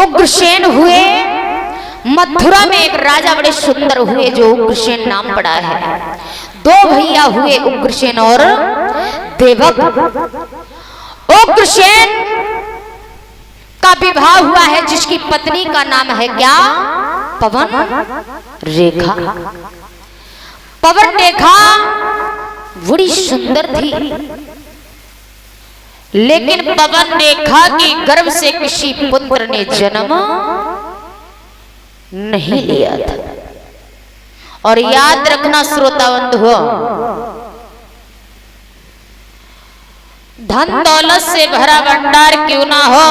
उग्रसेन हुए। मथुरा में एक राजा बड़े सुंदर हुए जो उग्रसेन नाम पड़ा है। दो भैया हुए उग्रसेन और देवक। उग्रसेन का विवाह हुआ है जिसकी पत्नी का नाम है क्या? पवन रेखा। पवन रेखा बड़ी सुंदर थी, लेकिन पवन रेखा की गर्भ से किसी पुत्र ने जन्म नहीं लिया था। और याद रखना श्रोतावंत हो, धन दौलत से भरा भंडार क्यों ना हो,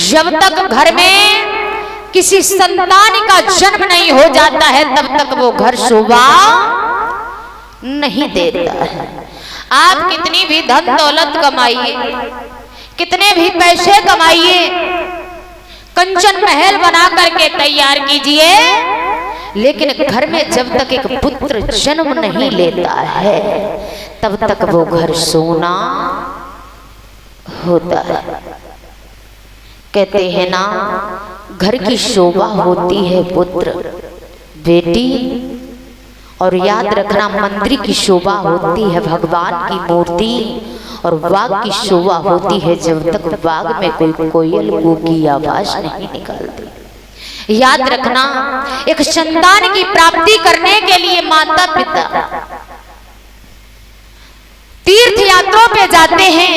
जब तक घर में किसी संतान का जन्म नहीं हो जाता है तब तक वो घर शोभा नहीं देता है। आप कितनी भी धन दौलत कमाइए, कितने भी पैसे कमाइए, कंचन महल बना करके तैयार कीजिए, लेकिन घर में जब तक एक पुत्र जन्म नहीं लेता है तब तक वो घर सोना होता है। कहते हैं ना, घर की शोभा होती है पुत्र बेटी, और याद रखना मंदिर की शोभा होती है भगवान की मूर्ति, और बाग की शोभा होती है जब तक बाग में कोई कोयल कू की आवाज नहीं निकलती। याद रखना, एक संतान की प्राप्ति करने के लिए माता पिता तीर्थ यात्रों पे जाते हैं,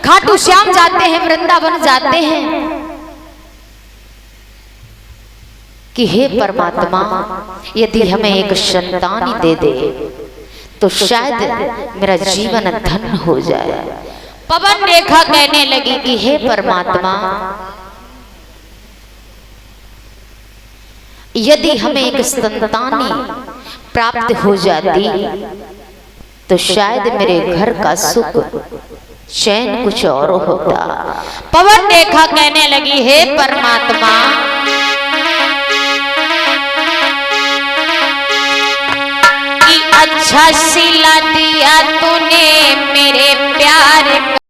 खाटू श्याम जाते हैं, वृंदावन जाते हैं कि हे परमात्मा यदि हमें एक संतान दे दे तो शायद मेरा जीवन धन्य हो जाए। पवन रेखा कहने लगी कि हे परमात्मा यदि हमें एक संतानी प्राप्त हो जाती तो शायद मेरे घर का सुख चैन कुछ और होता। पवन रेखा कहने लगी हे परमात्मा कि अच्छा सिला दिया तूने मेरे प्यार